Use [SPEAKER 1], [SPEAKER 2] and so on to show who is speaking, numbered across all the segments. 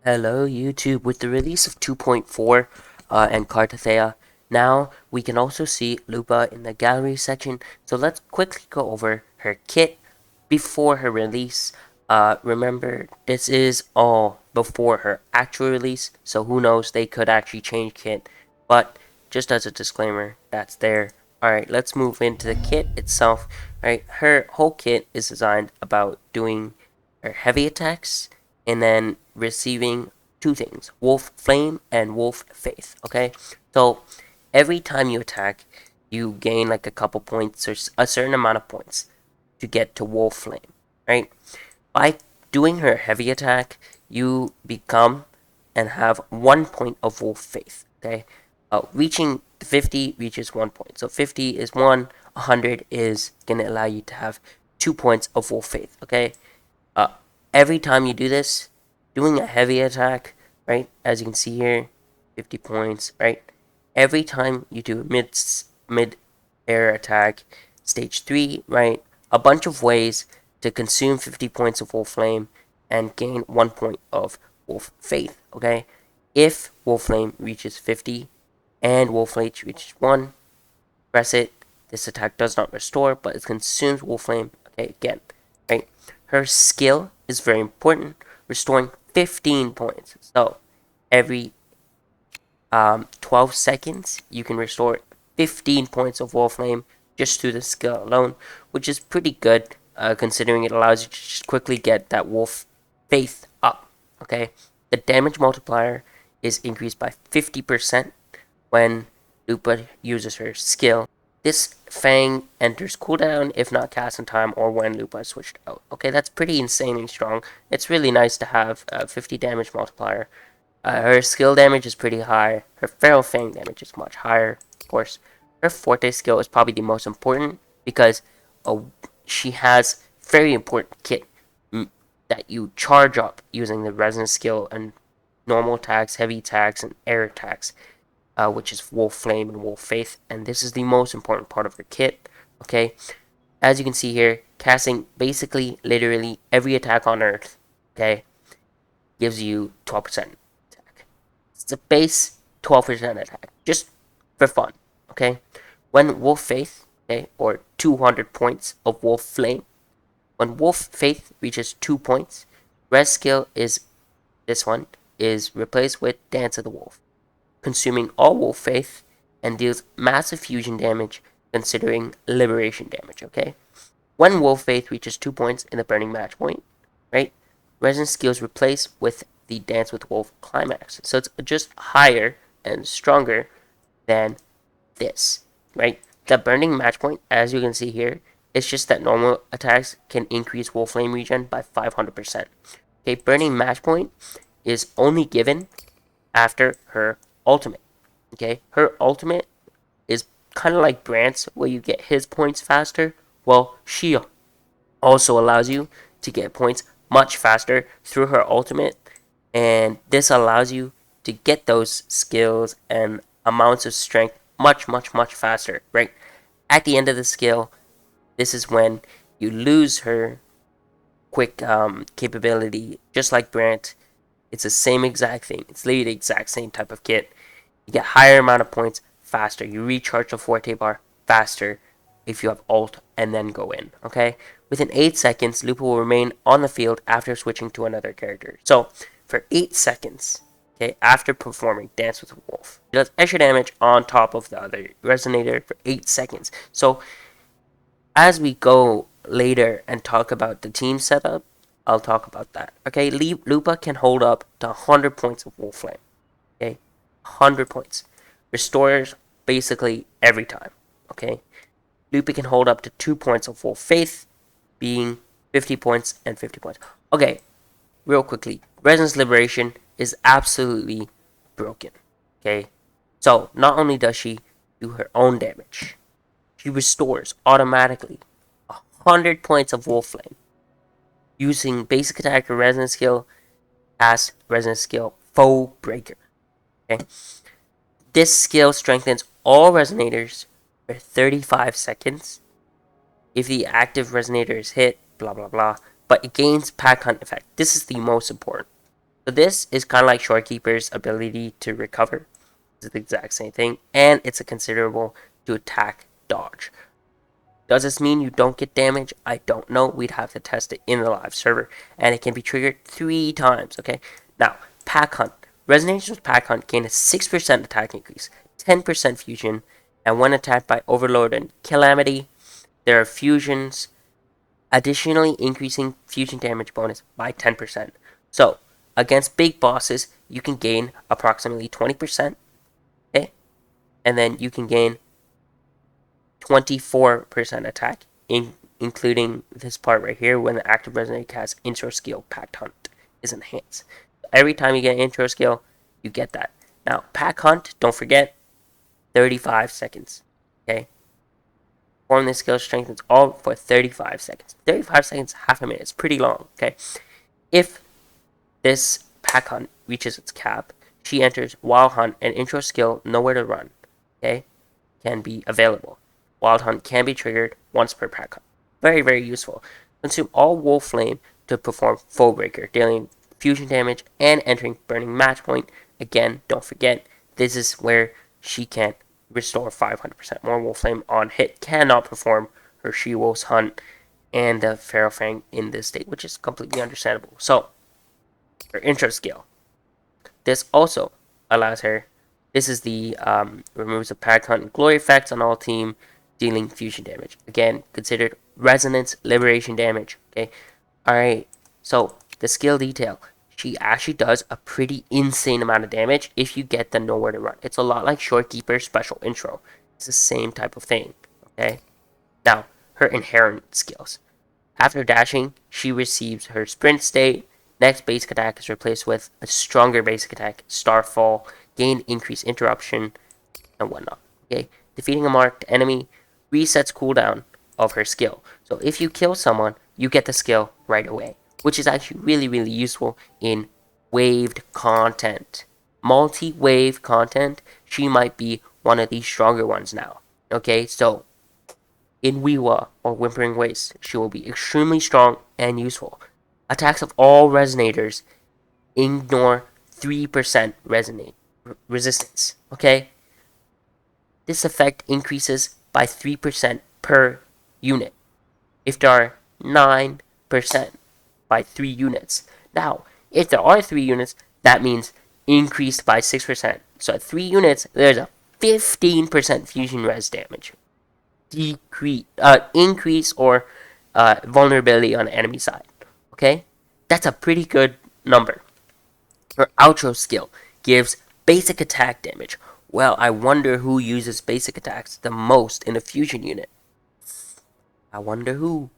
[SPEAKER 1] Hello YouTube. With the release of 2.4 and Cartathea, now we can also see LUPA in the gallery section. So let's quickly go over her kit before her release. Remember, this is all before her actual release, so who knows, they could actually change kit. But just as a disclaimer, that's there. Alright, let's move into the kit itself. Alright, her whole kit is designed about doing her heavy attacks and then receiving two things, Wolf Flame and Wolf Faith, okay? So every time you attack, you gain like a couple points or a certain amount of points to get to Wolf Flame, right? By doing her heavy attack, you become and have 1 point of Wolf Faith, okay? Reaching 50 reaches 1 point. So 50 is 1, 100 is going to allow you to have 2 points of Wolf Faith, okay? Uh, every time you do this, doing a heavy attack, right? As you can see here, 50 points, right? Every time you do a mid air attack, stage 3, right? A bunch of ways to consume 50 points of Wolf Flame and gain 1 point of Wolf Faith, okay? If Wolf Flame reaches 50 and Wolf Flame reaches 1, press it. This attack does not restore, but it consumes Wolf Flame, okay, again, right? Her skill is very important, restoring 15 points. So every 12 seconds, you can restore 15 points of Wall Flame just through the skill alone, which is pretty good considering it allows you to just quickly get that Wolf Faith up. Okay, the damage multiplier is increased by 50% when Lupa uses her skill. This Fang enters cooldown if not cast in time or when Lupa is switched out. Okay, that's pretty insanely strong. It's really nice to have a 50 damage multiplier. Her skill damage is pretty high. Her Feral Fang damage is much higher, of course. Her Forte skill is probably the most important because she has very important kit that you charge up using the Resonance skill and normal attacks, heavy attacks, and air attacks, which is Wolf Flame and Wolf Faith. And this is the most important part of her kit, okay? As you can see here, casting basically literally every attack on Earth, okay, gives you 12% attack. It's a base 12% attack, just for fun, okay? When Wolf Faith, okay, or 200 points of Wolf Flame, when Wolf Faith reaches 2 points, res skill is this one, is replaced with Dance of the Wolf, consuming all Wolf Faith and deals massive fusion damage considering liberation damage, okay? When Wolf Faith reaches 2 points in the Burning Match point, right, Resin skill is replaced with the Dance with Wolf climax. So it's just higher and stronger than this, right? The Burning Match point, as you can see here, it's just that normal attacks can increase Wolf Flame regen by 500%. Okay, Burning Match point is only given after her ultimate. Okay, her ultimate is kind of like Brant's, where you get his points faster. Well, she also allows you to get points much faster through her ultimate, and this allows you to get those skills and amounts of strength much faster, right? At the end of the skill, this is when you lose her quick capability, just like Brant. It's the same exact thing. It's literally the exact same type of kit. You get higher amount of points faster. You recharge the Forte bar faster if you have ult and then go in, okay? Within 8 seconds, Lupa will remain on the field after switching to another character. So, for 8 seconds, okay, after performing Dance with a Wolf, it does extra damage on top of the other Resonator for 8 seconds. So, as we go later and talk about the team setup, I'll talk about that. Okay, Lupa can hold up to 100 points of Wolf Flame. Okay, 100 points. Restores basically every time. Okay, Lupa can hold up to 2 points of Wolf Faith, being 50 points and 50 points. Okay, real quickly, Resonance Liberation is absolutely broken. Okay, so not only does she do her own damage, she restores automatically 100 points of Wolf Flame using basic attack or resonance skill as resonance skill Foe Breaker. Okay, this skill strengthens all resonators for 35 seconds. If the active resonator is hit, blah blah blah, but it gains pack hunt effect. This is the most important. So this is kind of like Shorekeeper's ability to recover. It's the exact same thing, and it's a considerable to attack dodge. Does this mean you don't get damage? I don't know. We'd have to test it in the live server, and it can be triggered 3 times. Okay. Now, Pack Hunt. Resonations with Pack Hunt gain a 6% attack increase, 10% fusion, and when attacked by Overlord and Calamity, there are fusions, additionally increasing fusion damage bonus by 10%. So, against big bosses, you can gain approximately 20%, okay? And then you can gain 24% attack, including this part right here when the active resonate cast intro skill Pack Hunt is enhanced. Every time you get an intro skill, you get that. Now, Pack Hunt, don't forget, 35 seconds, okay? Perform this skill strengthens all for 35 seconds. 35 seconds, half a minute. It's pretty long, okay? If this Pack Hunt reaches its cap, she enters Wild Hunt and intro skill Nowhere to Run, okay? Can be available. Wild Hunt can be triggered once per Pack Hunt. Very, very useful. Consume all Wolf Flame to perform Foe Breaker, dealing fusion damage and entering Burning Match Point. Again, don't forget, this is where she can restore 500% more Wolf Flame on hit. Cannot perform her She-Wolf's Hunt and the Feral Fang in this state, which is completely understandable. So, her intro skill. This also allows her. This is the removes the Pack Hunt and Glory effects on all team, dealing fusion damage. Again, considered resonance liberation damage. Okay, all right. So the skill detail. She actually does a pretty insane amount of damage if you get the Nowhere to Run. It's a lot like Shorekeeper's special intro. It's the same type of thing. Okay. Now her inherent skills. After dashing, she receives her sprint state. Next basic attack is replaced with a stronger basic attack, Starfall, gain increased interruption, and whatnot. Okay, defeating a marked enemy resets cooldown of her skill. So if you kill someone, you get the skill right away, which is actually really, really useful in waved content. Multi-wave content, she might be one of the stronger ones now. Okay, so in Wiwa or Whimpering Waste, she will be extremely strong and useful. Attacks of all resonators ignore 3% resistance. Okay? This effect increases by 3% per unit. If there are 9% by 3 units. Now, if there are 3 units, that means increased by 6%. So at 3 units, there's a 15% fusion res damage. Increase or vulnerability on the enemy side. Okay? That's a pretty good number. Her outro skill gives basic attack damage. Well, I wonder who uses basic attacks the most in a fusion unit. I wonder who.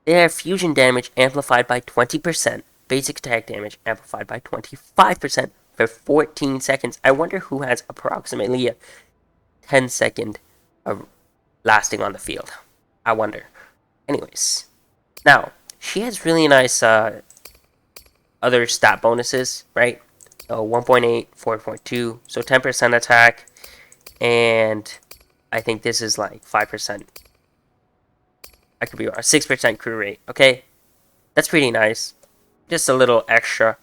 [SPEAKER 1] Their fusion damage amplified by 20%, basic attack damage amplified by 25% for 14 seconds. I wonder who has approximately a 10-second lasting on the field. I wonder. Anyways, now, she has really nice other stat bonuses, right? So 1.8, 4.2, so 10% attack, and I think this is like 5%. I could be wrong. 6% crew rate. Okay, that's pretty nice. Just a little extra.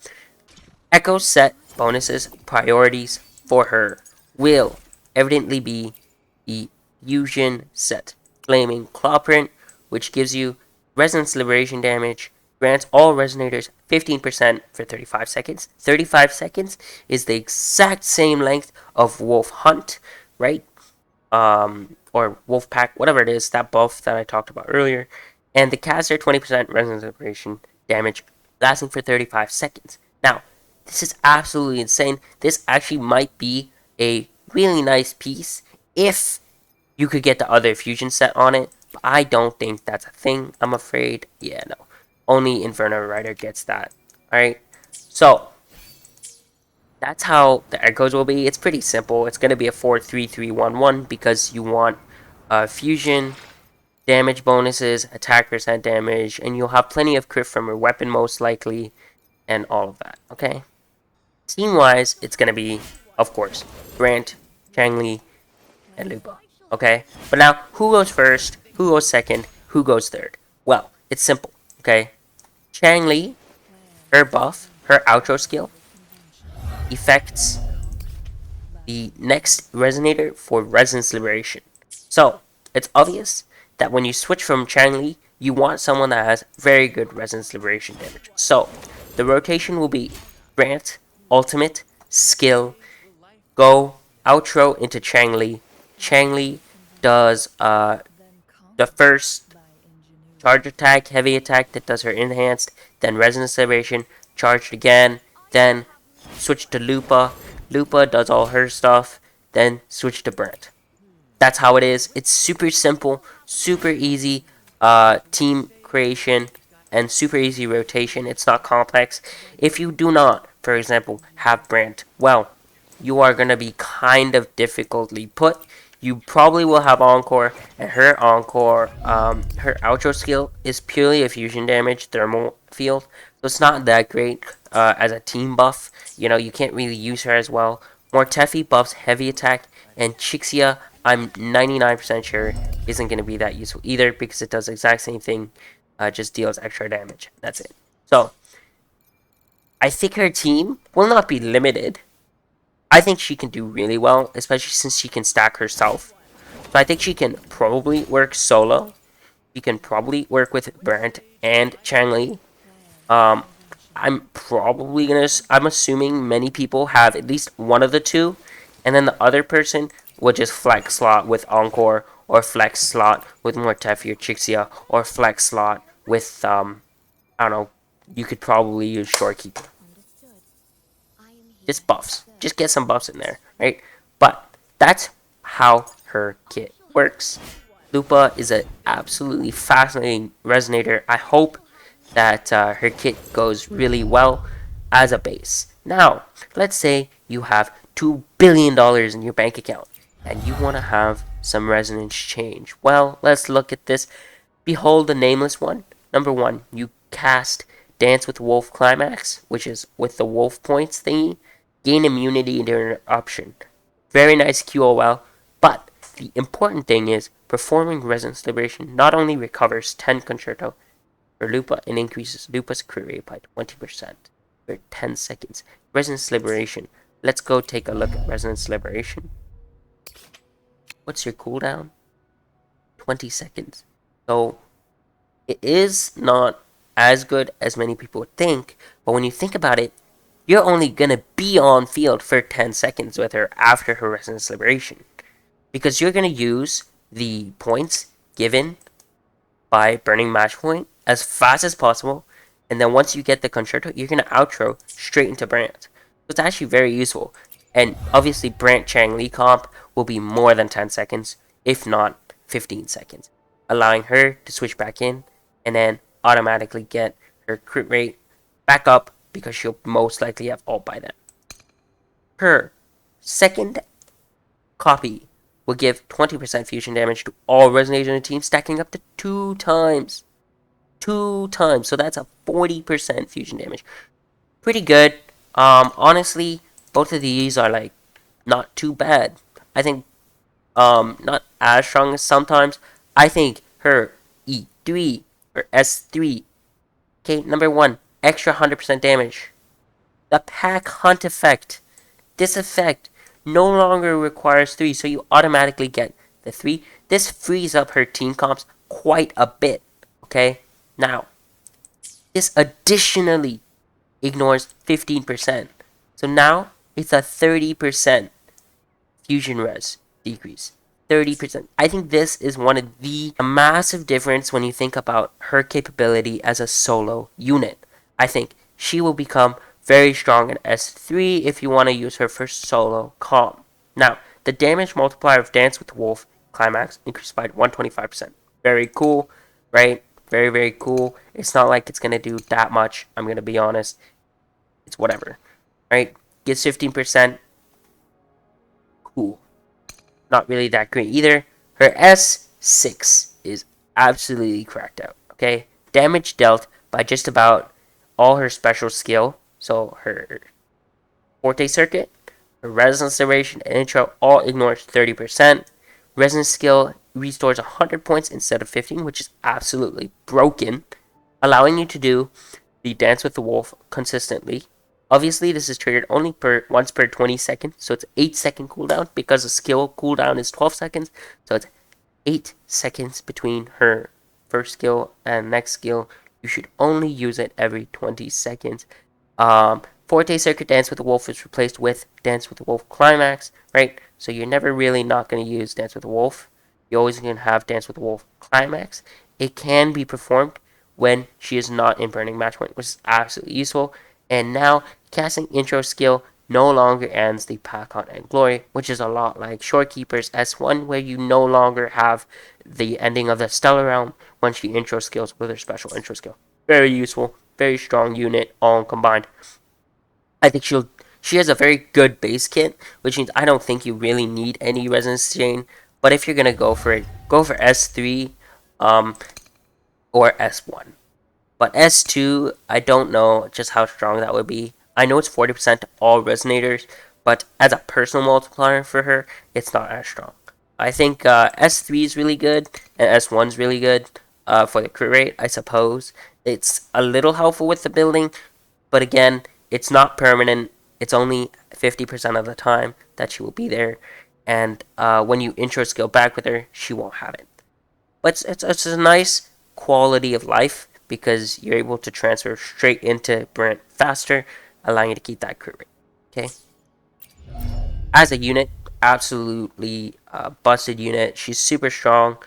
[SPEAKER 1] Echo set bonuses priorities for her will evidently be the fusion set. Flaming Clawprint, which gives you resonance liberation damage, grants all resonators 15% for 35 seconds. 35 seconds is the exact same length of Wolf Hunt, right? Or Wolf Pack, whatever it is, that buff that I talked about earlier. And the caster 20% resonance liberation damage lasting for 35 seconds. Now, this is absolutely insane. This actually might be a really nice piece if you could get the other fusion set on it. But I don't think that's a thing. I'm afraid. Yeah, no. Only Inferno Rider gets that. Alright? So, that's how the echoes will be. It's pretty simple. It's going to be a 4-3-3-1-1 because you want fusion, damage bonuses, attack percent damage, and you'll have plenty of crit from your weapon most likely, and all of that. Okay? Team-wise, it's going to be, of course, Grant, Changli, and LUPA. Okay? But now, who goes first? Who goes second? Who goes third? Well, it's simple. Okay? Changli, her buff, her outro skill affects the next resonator for Resonance Liberation. So, it's obvious that when you switch from Changli, you want someone that has very good Resonance Liberation damage. So, the rotation will be Grant, Ultimate, Skill, Go, Outro into Changli. Changli does the first charge attack, heavy attack that does her enhanced, then Resonance Liberation, charged again, then switch to Lupa. Lupa does all her stuff, then switch to Brent. That's how it is. It's super simple, super easy team creation, and super easy rotation. It's not complex. If you do not, for example, have Brent, well, you are going to be kind of difficultly put. You probably will have Encore, and her Encore, her outro skill is purely a fusion damage thermal field, so it's not that great as a team buff. You know, you can't really use her as well. Mortefi buffs heavy attack, and Chixia, I'm 99% sure, isn't going to be that useful either because it does the exact same thing, just deals extra damage. That's it. So, I think her team will not be limited. I think she can do really well, especially since she can stack herself. So I think she can probably work solo. She can probably work with Brent and Changli. Um, I'm probably gonna. I'm assuming many people have at least one of the two, and then the other person will just flex slot with Encore, or flex slot with Mortefi or Chixia, or flex slot with I don't know. You could probably use Shorekeeper. Just buffs. Just get some buffs in there, right? But that's how her kit works. Lupa is an absolutely fascinating resonator. I hope that her kit goes really well as a base. Now, let's say you have $2 billion in your bank account and you want to have some resonance change. Well, let's look at this. Behold the nameless one. Number one, you cast Dance with Wolf Climax, which is with the wolf points thingy. Gain immunity during option. Very nice QOL, but the important thing is performing Resonance Liberation not only recovers 10 Concerto for Lupa and increases Lupa's crit rate by 20% for 10 seconds. Resonance Liberation. Let's go take a look at Resonance Liberation. What's your cooldown? 20 seconds. So it is not as good as many people think, but when you think about it, you're only gonna be on field for 10 seconds with her after her Resonance Liberation. Because you're gonna use the points given by burning match point as fast as possible, and then once you get the Concerto, you're gonna outro straight into Brant. So it's actually very useful. And obviously Brant Changli comp will be more than 10 seconds, if not 15 seconds, allowing her to switch back in and then automatically get her crit rate back up because she'll most likely have ult by then. Her second copy will give 20% fusion damage to all resonators in the team, stacking up to 2 times. 2 times. So that's a 40% fusion damage. Pretty good. Honestly, both of these are like not too bad. I think not as strong as sometimes. I think her E3 or S3. Okay, number 1, extra 100% damage. The Pack Hunt effect. This effect no longer requires 3, so you automatically get the 3. This frees up her team comps quite a bit, okay? Now, this additionally ignores 15%. So now, it's a 30% fusion res decrease. 30%. I think this is one of the massive difference when you think about her capability as a solo unit. I think she will become very strong in S3 if you want to use her for solo comp. Now, the damage multiplier of Dance with Wolf Climax increased by 125%. Very cool, right? Very, very cool. It's not like it's going to do that much, I'm going to be honest. It's whatever, right? Gets 15%. Cool. Not really that great either. Her S6 is absolutely cracked out, okay? Damage dealt by just about all her special skill. So her Forte Circuit, her Resonance Liberation, and Intro all ignores 30%. Resonance skill restores 100 points instead of 15, which is absolutely broken, allowing you to do the Dance with the Wolf consistently. Obviously, this is triggered only per once per 20 seconds, so it's 8-second cooldown because the skill cooldown is 12 seconds. So it's 8 seconds between her first skill and next skill. You should only use it every 20 seconds. Forte Circuit Dance with the Wolf is replaced with Dance with the Wolf Climax, right? So you're never really not going to use Dance with the Wolf. You're always going to have Dance with the Wolf Climax. It can be performed when she is not in Burning Match Point, which is absolutely useful. And now, casting Intro skill no longer ends the Pakon and Glory, which is a lot like Shorekeeper's S1, where you no longer have the ending of the Stellar Realm when she intro skills with her special intro skill. Very useful, very strong unit, all combined. I think she has a very good base kit, which means I don't think you really need any resonance chain. But if you're gonna go for it, go for S3, um, or S1. But S2, I don't know just how strong that would be. I know it's 40% to all resonators, but as a personal multiplier for her, it's not as strong. I think S3 is really good, and S1 is really good for the crit rate, I suppose. It's a little helpful with the building, but again, it's not permanent. It's only 50% of the time that she will be there. And when you intro skill back with her, she won't have it. But it's a nice quality of life because you're able to transfer straight into Brent faster, allowing you to keep that crit rate. Okay. As a unit, absolutely busted unit. She's super strong.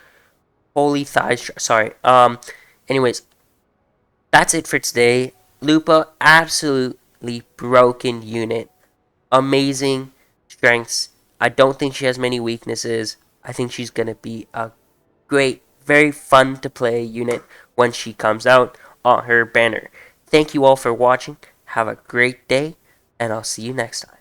[SPEAKER 1] Holy thighs. Sorry. Anyways, that's it for today. Lupa, absolutely broken unit. Amazing strengths. I don't think she has many weaknesses. I think she's gonna be a great, very fun to play unit when she comes out on her banner. Thank you all for watching. Have a great day, and I'll see you next time.